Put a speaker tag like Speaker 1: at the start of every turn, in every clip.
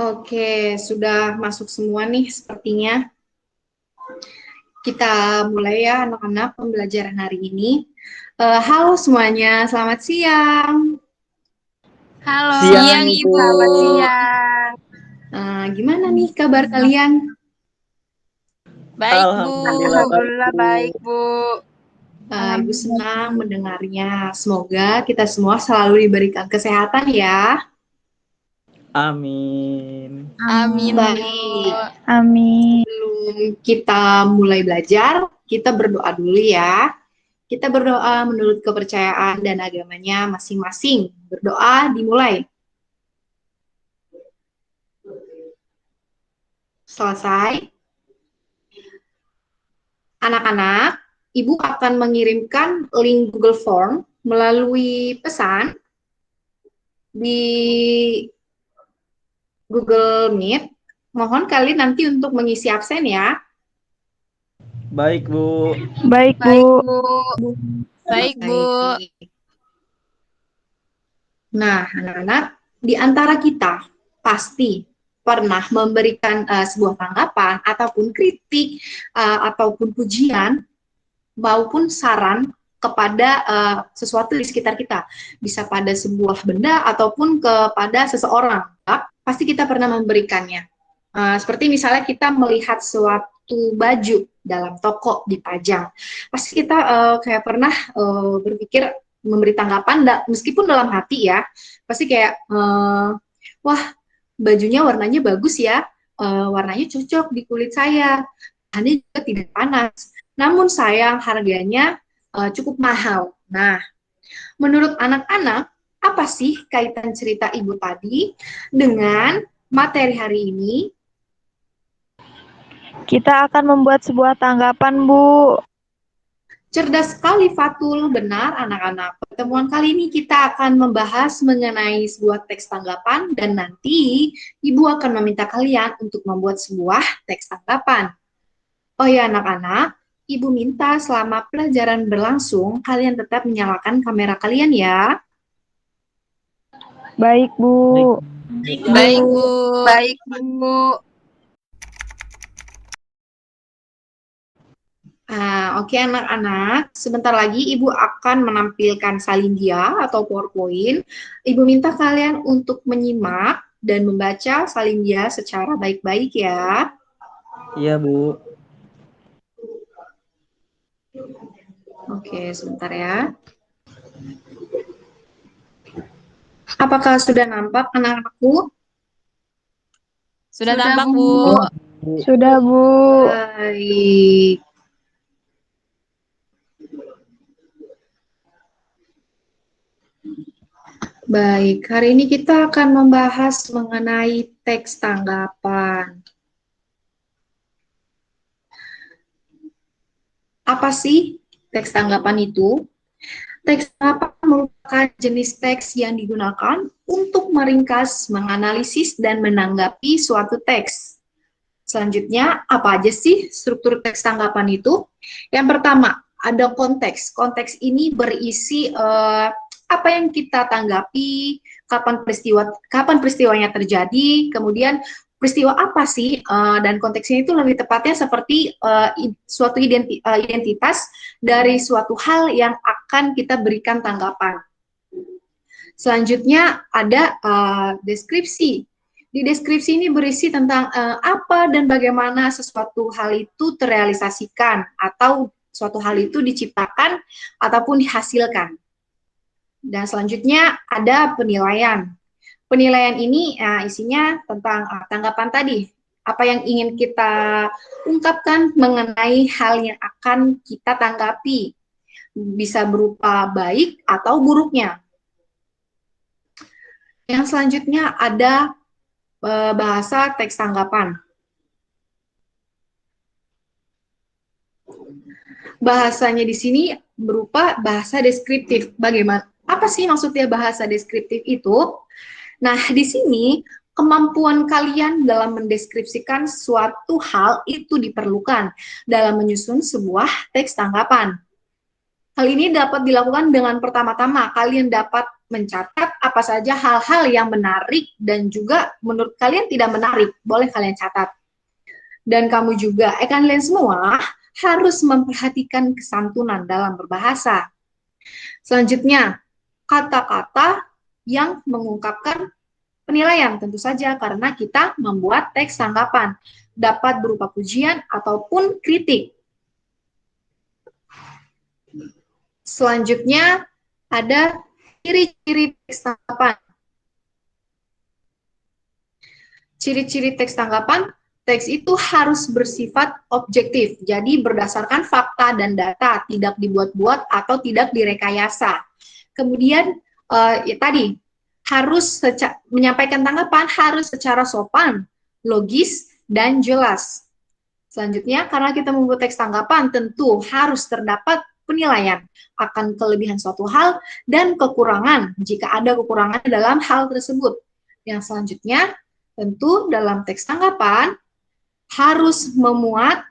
Speaker 1: Oke, sudah masuk semua nih sepertinya. Kita mulai ya anak-anak pembelajaran hari ini. Halo semuanya, selamat siang.
Speaker 2: Halo,
Speaker 3: Siang,
Speaker 2: Ibu.
Speaker 3: Selamat
Speaker 2: siang.
Speaker 1: Gimana nih kabar kalian?
Speaker 2: Baik, Bu.
Speaker 3: Alhamdulillah baik,
Speaker 2: Bu.
Speaker 1: Ibu senang mendengarnya. Semoga kita semua selalu diberikan kesehatan ya.
Speaker 3: Amin.
Speaker 2: Amin,
Speaker 1: Baik.
Speaker 2: Amin.
Speaker 1: Sebelum kita mulai belajar, kita berdoa dulu ya. Kita berdoa menurut kepercayaan dan agamanya masing-masing. Berdoa dimulai. Selesai. Anak-anak, Ibu akan mengirimkan link Google Form melalui pesan di Google Meet. Mohon kalian nanti untuk mengisi absen ya.
Speaker 3: Baik, Bu.
Speaker 2: Baik, Bu. Baik, Bu.
Speaker 1: Nah, anak-anak, di antara kita pasti pernah memberikan sebuah tanggapan ataupun kritik ataupun pujian maupun saran kepada sesuatu di sekitar kita. Bisa pada sebuah benda ataupun kepada seseorang. Pasti kita pernah memberikannya. Seperti misalnya kita melihat suatu baju dalam toko dipajang. Pasti kita kayak pernah berpikir memberi tanggapan, meskipun dalam hati ya, pasti kayak, wah bajunya warnanya bagus ya, warnanya cocok di kulit saya, bahannya juga tidak panas, namun sayang harganya cukup mahal. Nah, menurut anak-anak, apa sih kaitan cerita Ibu tadi dengan materi hari ini?
Speaker 2: Kita akan membuat sebuah tanggapan, Bu.
Speaker 1: Cerdas sekali Fatul, benar anak-anak. Pertemuan kali ini kita akan membahas mengenai sebuah teks tanggapan dan nanti Ibu akan meminta kalian untuk membuat sebuah teks tanggapan. Oh ya anak-anak, Ibu minta selama pelajaran berlangsung kalian tetap menyalakan kamera kalian ya.
Speaker 2: Baik, Bu.
Speaker 1: Baik, Bu.
Speaker 2: Baik, Bu.
Speaker 1: Oke anak-anak, sebentar lagi Ibu akan menampilkan salindia atau PowerPoint. Ibu minta kalian untuk menyimak dan membaca salindia secara baik-baik ya.
Speaker 3: Iya, Bu.
Speaker 1: Oke, sebentar ya. Apakah sudah nampak anak-anakku?
Speaker 2: Sudah tampak, Bu.
Speaker 3: Sudah, Bu.
Speaker 1: Baik. Baik, hari ini kita akan membahas mengenai teks tanggapan. Apa sih teks tanggapan itu? Teks tanggapan merupakan jenis teks yang digunakan untuk meringkas, menganalisis, dan menanggapi suatu teks. Selanjutnya, apa aja sih struktur teks tanggapan itu? Yang pertama, ada konteks. Konteks ini berisi apa yang kita tanggapi, kapan peristiwanya terjadi, kemudian peristiwa apa sih, dan konteksnya itu lebih tepatnya seperti suatu identitas dari suatu hal yang akan kita berikan tanggapan. Selanjutnya ada deskripsi. Di deskripsi ini berisi tentang apa dan bagaimana sesuatu hal itu terrealisasikan atau suatu hal itu diciptakan ataupun dihasilkan. Dan selanjutnya ada penilaian. Penilaian ini isinya tentang tanggapan tadi. Apa yang ingin kita ungkapkan mengenai hal yang akan kita tanggapi. Bisa berupa baik atau buruknya. Yang selanjutnya ada bahasa teks tanggapan. Bahasanya di sini berupa bahasa deskriptif. Bagaimana? Apa sih maksudnya bahasa deskriptif itu? Nah, di sini kemampuan kalian dalam mendeskripsikan suatu hal itu diperlukan dalam menyusun sebuah teks tanggapan. Hal ini dapat dilakukan dengan pertama-tama kalian dapat mencatat apa saja hal-hal yang menarik dan juga menurut kalian tidak menarik, boleh kalian catat. Dan kamu juga, kalian semua harus memperhatikan kesantunan dalam berbahasa. Selanjutnya, kata-kata yang mengungkapkan penilaian, tentu saja karena kita membuat teks tanggapan, dapat berupa pujian ataupun kritik. Selanjutnya, ada ciri-ciri teks tanggapan. Ciri-ciri teks tanggapan, teks itu harus bersifat objektif, jadi berdasarkan fakta dan data, tidak dibuat-buat atau tidak direkayasa. Kemudian, ya tadi, harus menyampaikan tanggapan harus secara sopan, logis, dan jelas. Selanjutnya, karena kita membuat teks tanggapan, tentu harus terdapat penilaian akan kelebihan suatu hal dan kekurangan, jika ada kekurangan dalam hal tersebut. Yang selanjutnya, tentu dalam teks tanggapan, harus memuat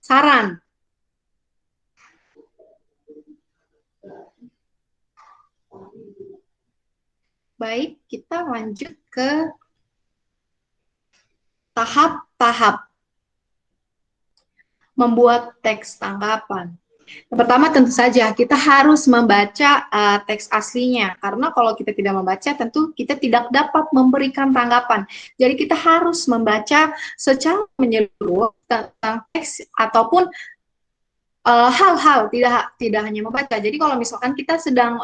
Speaker 1: saran. Baik, kita lanjut ke tahap-tahap membuat teks tanggapan. Yang pertama tentu saja kita harus membaca teks aslinya, karena kalau kita tidak membaca tentu kita tidak dapat memberikan tanggapan. Jadi kita harus membaca secara menyeluruh tentang teks ataupun hal-hal, tidak hanya membaca. Jadi kalau misalkan kita sedang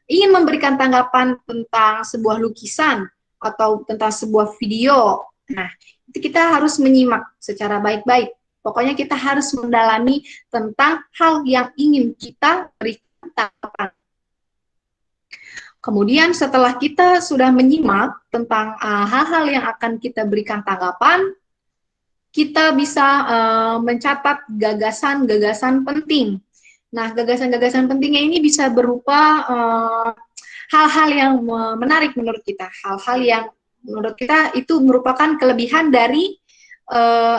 Speaker 1: ingin memberikan tanggapan tentang sebuah lukisan atau tentang sebuah video, nah itu kita harus menyimak secara baik-baik. Pokoknya kita harus mendalami tentang hal yang ingin kita berikan tanggapan. Kemudian setelah kita sudah menyimak tentang hal-hal yang akan kita berikan tanggapan, kita bisa mencatat gagasan-gagasan penting. Nah, gagasan-gagasan pentingnya ini bisa berupa hal-hal yang menarik menurut kita, hal-hal yang menurut kita itu merupakan kelebihan dari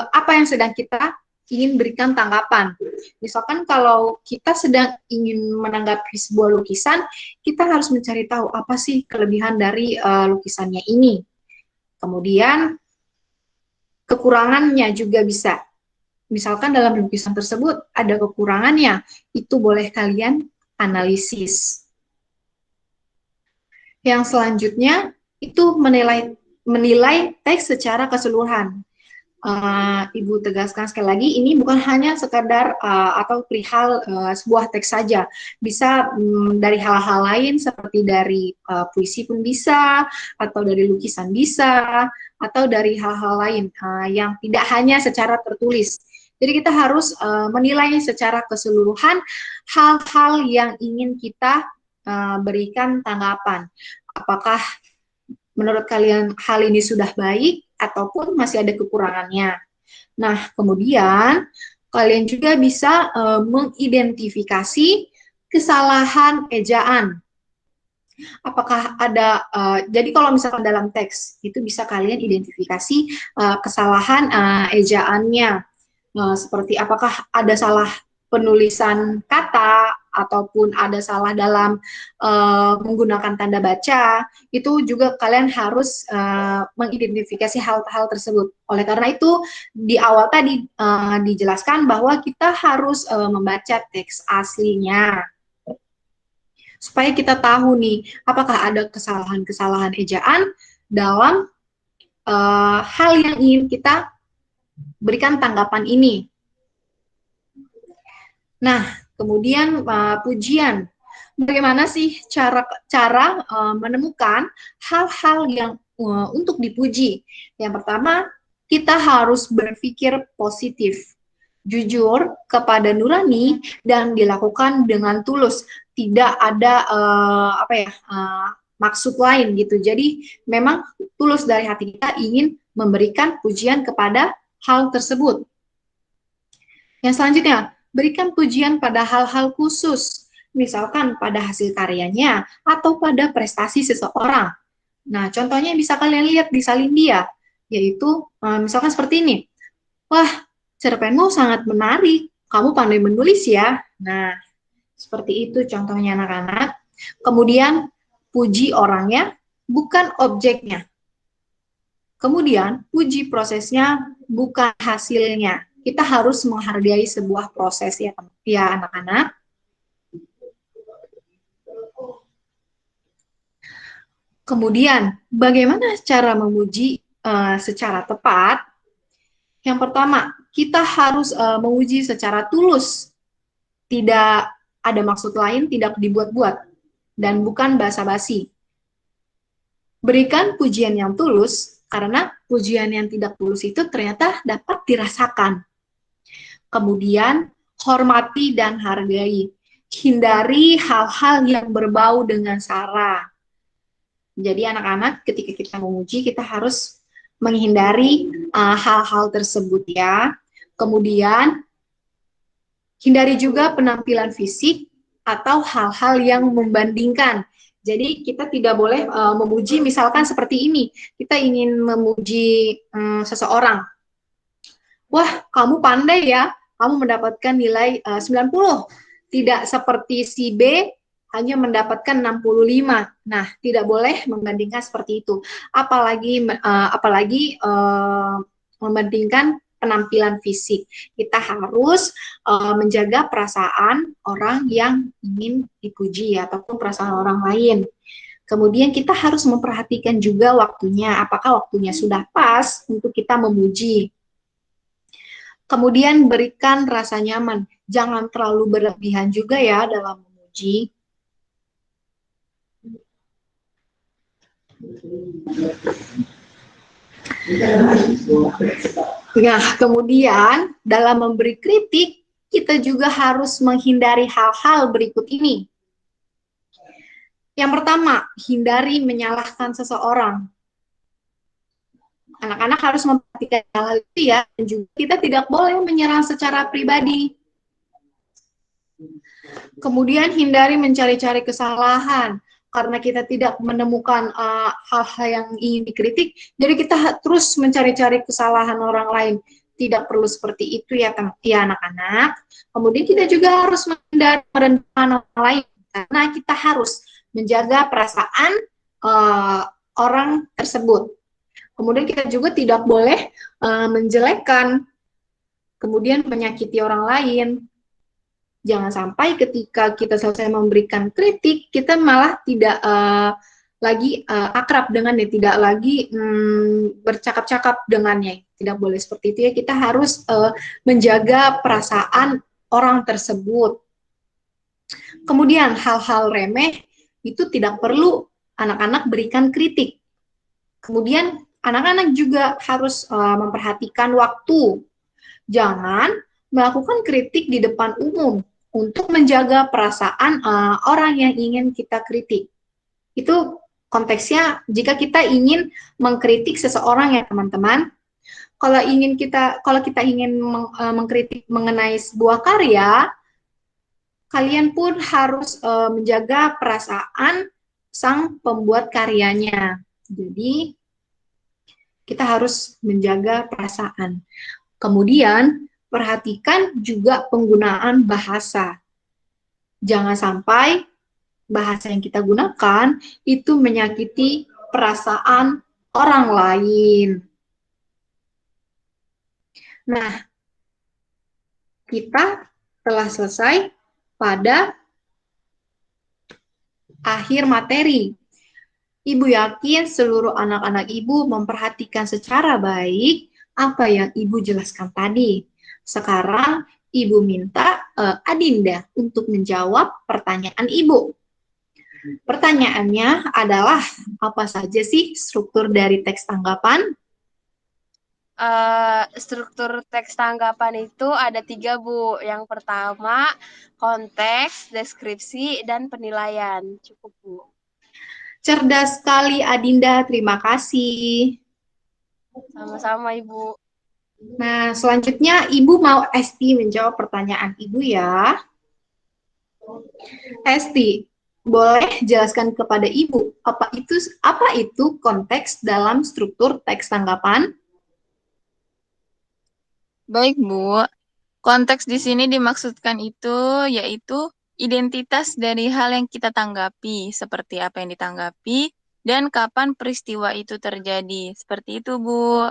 Speaker 1: apa yang sedang kita ingin berikan tanggapan. Misalkan kalau kita sedang ingin menanggapi sebuah lukisan, kita harus mencari tahu apa sih kelebihan dari lukisannya ini. Kemudian kekurangannya juga bisa. Misalkan dalam lukisan tersebut ada kekurangannya, itu boleh kalian analisis. Yang selanjutnya itu menilai teks secara keseluruhan. Ibu tegaskan sekali lagi, ini bukan hanya sekadar atau perihal sebuah teks saja, bisa dari hal-hal lain seperti dari puisi pun bisa, atau dari lukisan bisa, atau dari hal-hal lain yang tidak hanya secara tertulis. Jadi kita harus menilai secara keseluruhan hal-hal yang ingin kita berikan tanggapan. Apakah menurut kalian hal ini sudah baik ataupun masih ada kekurangannya. Nah, kemudian kalian juga bisa mengidentifikasi kesalahan ejaan. Apakah ada, jadi kalau misalkan dalam teks, itu bisa kalian identifikasi kesalahan ejaannya. Seperti apakah ada salah penulisan kata, ataupun ada salah dalam menggunakan tanda baca, itu juga kalian harus mengidentifikasi hal-hal tersebut. Oleh karena itu, di awal tadi dijelaskan bahwa kita harus membaca teks aslinya. Supaya kita tahu nih, apakah ada kesalahan-kesalahan ejaan dalam hal yang ingin kita berikan tanggapan ini. Nah, kemudian pujian. Bagaimana sih cara menemukan hal-hal yang untuk dipuji? Yang pertama, kita harus berpikir positif, jujur kepada nurani, dan dilakukan dengan tulus. Tidak ada maksud lain gitu. Jadi memang tulus dari hati kita ingin memberikan pujian kepada hal tersebut. Yang selanjutnya, berikan pujian pada hal-hal khusus, misalkan pada hasil karyanya atau pada prestasi seseorang. Nah, contohnya yang bisa kalian lihat di Salindia, yaitu misalkan seperti ini. Wah, cerpenmu sangat menarik. Kamu pandai menulis ya. Nah, seperti itu contohnya anak-anak. Kemudian, puji orangnya, bukan objeknya. Kemudian, puji prosesnya, bukan hasilnya. Kita harus menghargai sebuah proses ya, ya anak-anak. Kemudian, bagaimana cara memuji secara tepat? Yang pertama, kita harus memuji secara tulus. Tidak ada maksud lain, tidak dibuat-buat, dan bukan basa-basi. Berikan pujian yang tulus, karena pujian yang tidak tulus itu ternyata dapat dirasakan. Kemudian, hormati dan hargai. Hindari hal-hal yang berbau dengan sara. Jadi anak-anak ketika kita memuji, kita harus menghindari hal-hal tersebut ya. Kemudian, hindari juga penampilan fisik atau hal-hal yang membandingkan. Jadi kita tidak boleh memuji misalkan seperti ini. Kita ingin memuji seseorang. Wah, kamu pandai ya, kamu mendapatkan nilai 90. Tidak seperti si B hanya mendapatkan 65. Nah, tidak boleh membandingkan seperti itu. Apalagi membandingkan penampilan fisik. Kita harus menjaga perasaan orang yang ingin dipuji ataupun perasaan orang lain. Kemudian kita harus memperhatikan juga waktunya, apakah waktunya sudah pas untuk kita memuji. Kemudian berikan rasa nyaman, jangan terlalu berlebihan juga ya dalam memuji. Nah, kemudian dalam memberi kritik, kita juga harus menghindari hal-hal berikut ini. Yang pertama, hindari menyalahkan seseorang. Anak-anak harus memperhatikan hal itu ya, dan juga kita tidak boleh menyerang secara pribadi. Kemudian hindari mencari-cari kesalahan, karena kita tidak menemukan hal-hal yang ingin dikritik, jadi kita terus mencari-cari kesalahan orang lain. Tidak perlu seperti itu ya anak-anak. Kemudian kita juga harus menghindari merendahkan orang lain, karena kita harus menjaga perasaan orang tersebut. Kemudian kita juga tidak boleh menjelekkan, kemudian menyakiti orang lain. Jangan sampai ketika kita selesai memberikan kritik, kita malah tidak lagi akrab dengannya, tidak lagi bercakap-cakap dengannya. Tidak boleh seperti itu ya, kita harus menjaga perasaan orang tersebut. Kemudian hal-hal remeh itu tidak perlu anak-anak berikan kritik. Kemudian anak-anak juga harus memperhatikan waktu. Jangan melakukan kritik di depan umum untuk menjaga perasaan orang yang ingin kita kritik. Itu konteksnya jika kita ingin mengkritik seseorang ya teman-teman. Kalau kita ingin mengkritik mengenai sebuah karya, kalian pun harus menjaga perasaan sang pembuat karyanya. Jadi kita harus menjaga perasaan. Kemudian perhatikan juga penggunaan bahasa. Jangan sampai bahasa yang kita gunakan itu menyakiti perasaan orang lain. Nah, kita telah selesai pada akhir materi. Ibu yakin seluruh anak-anak ibu memperhatikan secara baik apa yang ibu jelaskan tadi. Sekarang ibu minta Adinda untuk menjawab pertanyaan ibu. Pertanyaannya adalah, apa saja sih struktur dari teks tanggapan?
Speaker 2: Struktur teks tanggapan itu ada 3, Bu. Yang pertama, konteks, deskripsi, dan penilaian. Cukup, Bu.
Speaker 1: Cerdas sekali Adinda, terima kasih.
Speaker 2: Sama-sama, Ibu.
Speaker 1: Nah, selanjutnya Ibu mau Esti menjawab pertanyaan Ibu ya. Esti, Boleh jelaskan kepada Ibu apa itu konteks dalam struktur teks tanggapan?
Speaker 4: Baik, Bu. Konteks di sini dimaksudkan itu yaitu identitas dari hal yang kita tanggapi, seperti apa yang ditanggapi, dan kapan peristiwa itu terjadi. Seperti itu, Bu.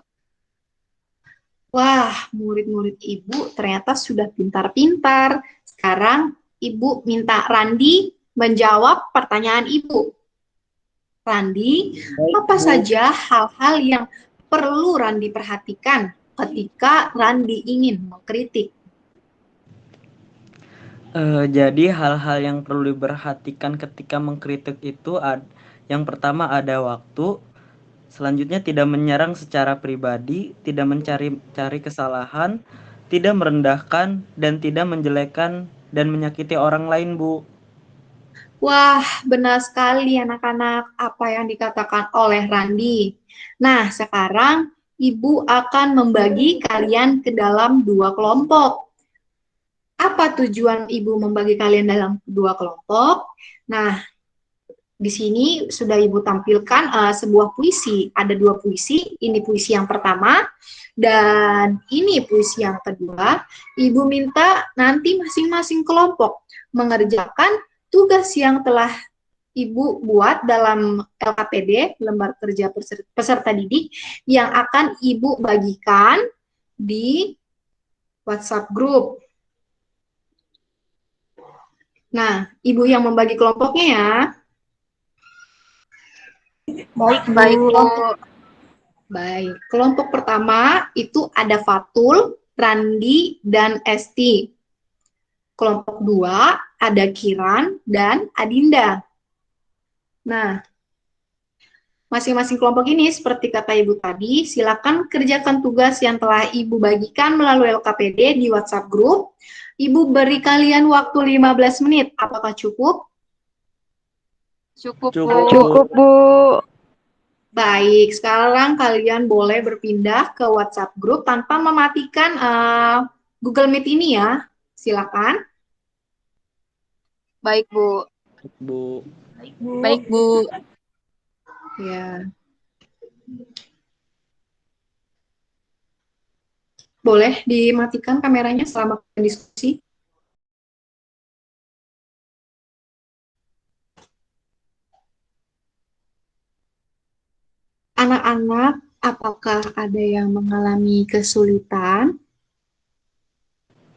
Speaker 1: Wah, murid-murid Ibu ternyata sudah pintar-pintar. Sekarang Ibu minta Randi menjawab pertanyaan Ibu. Randi,
Speaker 3: Baik,
Speaker 1: apa
Speaker 3: Bu.
Speaker 1: saja hal-hal yang perlu Randi perhatikan ketika Randi ingin mengkritik?
Speaker 3: Jadi hal-hal yang perlu diperhatikan ketika mengkritik itu yang pertama ada waktu, selanjutnya tidak menyerang secara pribadi, tidak mencari kesalahan, tidak merendahkan, dan tidak menjelekkan dan menyakiti orang lain, Bu.
Speaker 1: Wah, benar sekali anak-anak apa yang dikatakan oleh Randi. Nah, sekarang Ibu akan membagi kalian ke dalam 2 kelompok. Apa tujuan Ibu membagi kalian dalam 2 kelompok? Nah, di sini sudah Ibu tampilkan sebuah puisi. Ada 2 puisi. Ini puisi yang pertama dan ini puisi yang kedua. Ibu minta nanti masing-masing kelompok mengerjakan tugas yang telah Ibu buat dalam LKPD, lembar kerja peserta didik, yang akan Ibu bagikan di WhatsApp group. Nah, Ibu yang membagi kelompoknya ya.
Speaker 2: Baik, Bu.
Speaker 1: Baik, kelompok pertama itu ada Fatul, Randi, dan Esti. Kelompok 2 ada Kiran dan Adinda. Nah, masing-masing kelompok ini seperti kata Ibu tadi, silakan kerjakan tugas yang telah Ibu bagikan melalui LKPD di WhatsApp group. Ibu beri kalian waktu 15 menit. Apakah cukup?
Speaker 4: Cukup, Bu.
Speaker 3: Cukup. Bu.
Speaker 1: Baik, sekarang kalian boleh berpindah ke WhatsApp group tanpa mematikan Google Meet ini ya. Silakan.
Speaker 4: Baik, Bu.
Speaker 3: Bu.
Speaker 4: Baik, Bu.
Speaker 1: Ya. Boleh dimatikan kameranya selama diskusi. Anak-anak, apakah ada yang mengalami kesulitan?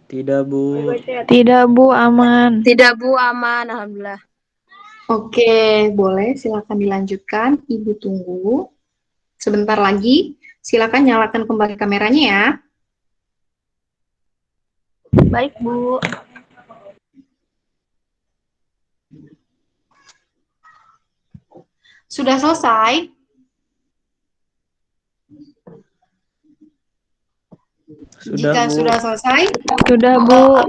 Speaker 3: Tidak, Bu.
Speaker 5: Tidak, Bu, aman.
Speaker 2: Tidak, Bu, aman. Alhamdulillah.
Speaker 1: Oke, boleh silakan dilanjutkan. Ibu tunggu. Sebentar lagi, silakan nyalakan kembali kameranya ya.
Speaker 2: Baik, Bu.
Speaker 1: Sudah selesai? Jika
Speaker 3: Bu.
Speaker 1: sudah selesai,
Speaker 5: Sudah, Bu.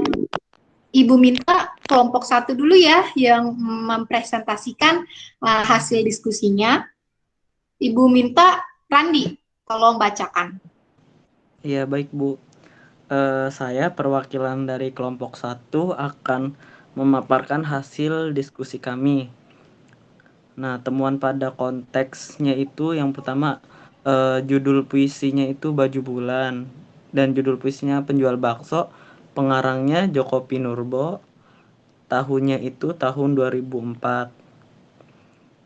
Speaker 1: Ibu minta kelompok 1 dulu ya yang mempresentasikan hasil diskusinya. Ibu minta Randi, tolong bacakan.
Speaker 3: Iya, baik, Bu. Saya perwakilan dari kelompok 1 akan memaparkan hasil diskusi kami. Nah, temuan pada konteksnya itu yang pertama, judul puisinya itu Baju Bulan, dan judul puisinya Penjual Bakso, pengarangnya Joko Pinurbo, tahunnya itu tahun 2004.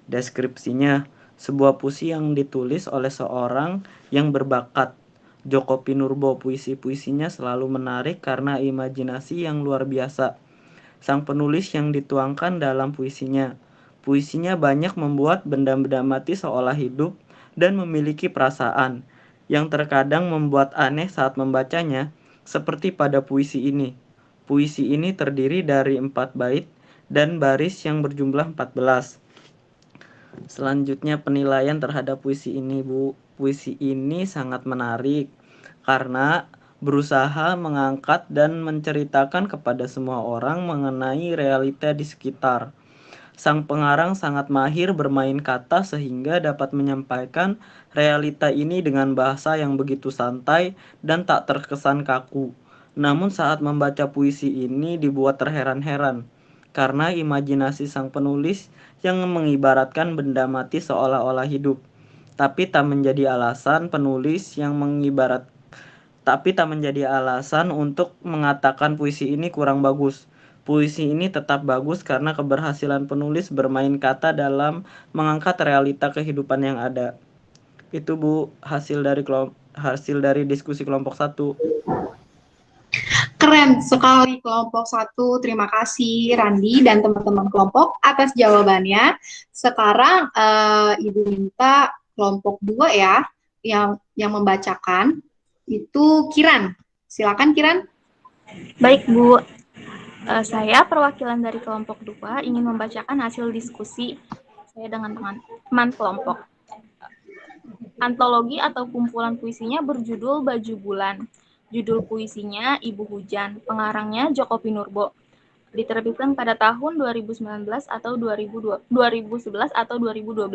Speaker 3: Deskripsinya, sebuah puisi yang ditulis oleh seorang yang berbakat. Joko Pinurbo, puisi-puisinya selalu menarik karena imajinasi yang luar biasa. Sang penulis yang dituangkan dalam puisinya. Puisinya banyak membuat benda-benda mati seolah hidup dan memiliki perasaan, yang terkadang membuat aneh saat membacanya, seperti pada puisi ini. Puisi ini terdiri dari 4 bait dan baris yang berjumlah 14. Selanjutnya penilaian terhadap puisi ini, Bu. Puisi ini sangat menarik karena berusaha mengangkat dan menceritakan kepada semua orang mengenai realita di sekitar. Sang pengarang sangat mahir bermain kata sehingga dapat menyampaikan realita ini dengan bahasa yang begitu santai dan tak terkesan kaku. Namun saat membaca puisi ini dibuat terheran-heran karena imajinasi sang penulis yang mengibaratkan benda mati seolah-olah hidup. Tapi tak menjadi alasan untuk mengatakan puisi ini kurang bagus. Puisi ini tetap bagus karena keberhasilan penulis bermain kata dalam mengangkat realita kehidupan yang ada. Itu Bu, hasil dari diskusi kelompok 1.
Speaker 1: Keren sekali kelompok 1. Terima kasih Randi dan teman-teman kelompok atas jawabannya. Sekarang Ibu minta kelompok 2 ya yang membacakan itu Kiran. Silakan Kiran.
Speaker 5: Baik, Bu. Saya perwakilan dari kelompok 2 ingin membacakan hasil diskusi saya dengan teman kelompok. Antologi atau kumpulan puisinya berjudul Baju Bulan. Judul puisinya Ibu Hujan, pengarangnya Djoko Pinurbo. Diterbitkan pada tahun 2019 atau 2011 atau 2012.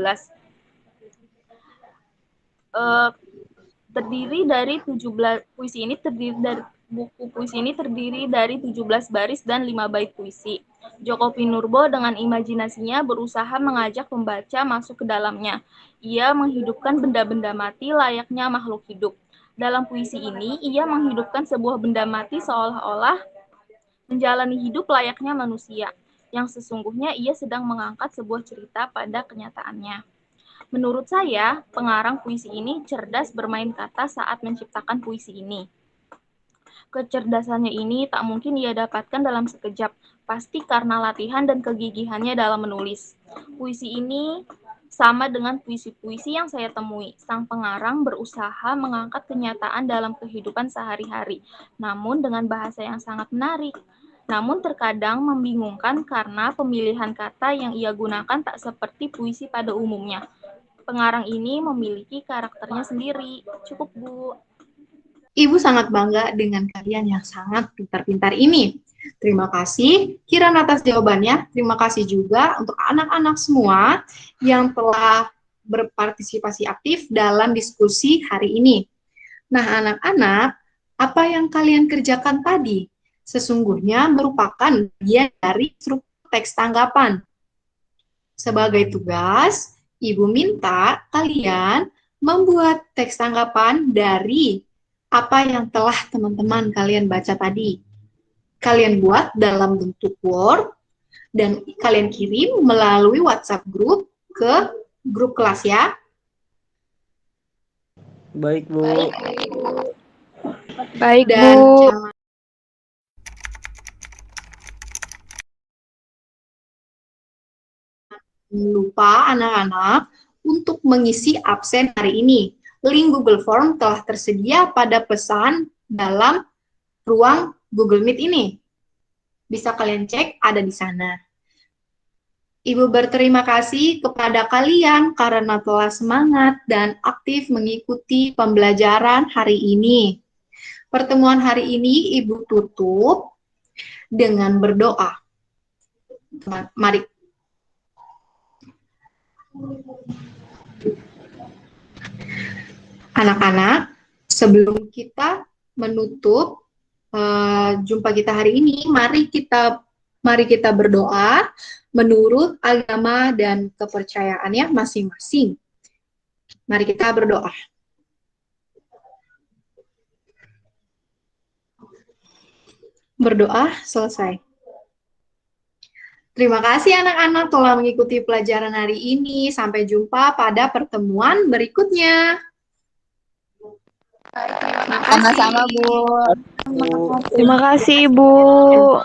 Speaker 5: Buku puisi ini terdiri dari 17 baris dan 5 bait puisi. Djoko Pinurbo dengan imajinasinya berusaha mengajak pembaca masuk ke dalamnya. Ia menghidupkan benda-benda mati layaknya makhluk hidup. Dalam puisi ini, ia menghidupkan sebuah benda mati seolah-olah menjalani hidup layaknya manusia, yang sesungguhnya ia sedang mengangkat sebuah cerita pada kenyataannya. Menurut saya, pengarang puisi ini cerdas bermain kata saat menciptakan puisi ini. Kecerdasannya ini tak mungkin ia dapatkan dalam sekejap, pasti karena latihan dan kegigihannya dalam menulis. Puisi ini sama dengan puisi-puisi yang saya temui. Sang pengarang berusaha mengangkat kenyataan dalam kehidupan sehari-hari, namun dengan bahasa yang sangat menarik. Namun terkadang membingungkan karena pemilihan kata yang ia gunakan tak seperti puisi pada umumnya. Pengarang ini memiliki karakternya sendiri. Cukup, Bu.
Speaker 1: Ibu sangat bangga dengan kalian yang sangat pintar-pintar ini. Terima kasih Kiran atas jawabannya. Terima kasih juga untuk anak-anak semua yang telah berpartisipasi aktif dalam diskusi hari ini. Nah, anak-anak, apa yang kalian kerjakan tadi sesungguhnya merupakan bagian dari struktur teks tanggapan. Sebagai tugas, Ibu minta kalian membuat teks tanggapan dari apa yang telah teman-teman kalian baca tadi. Kalian buat dalam bentuk Word dan kalian kirim melalui WhatsApp group ke grup kelas ya.
Speaker 3: Baik, Bu.
Speaker 5: Baik,
Speaker 1: Dan
Speaker 5: Bu.
Speaker 1: jangan lupa anak-anak untuk mengisi absen hari ini. Link Google Form telah tersedia pada pesan dalam ruang Google Meet ini. Bisa kalian cek, ada di sana. Ibu berterima kasih kepada kalian karena telah semangat dan aktif mengikuti pembelajaran hari ini. Pertemuan hari ini Ibu tutup dengan berdoa. Mari. Anak-anak, sebelum kita menutup jumpa kita hari ini, mari kita berdoa menurut agama dan kepercayaannya masing-masing. Mari kita berdoa. Berdoa selesai. Terima kasih anak-anak telah mengikuti pelajaran hari ini. Sampai jumpa pada pertemuan berikutnya.
Speaker 2: Sama-sama, Bu.
Speaker 5: Terima kasih, Bu.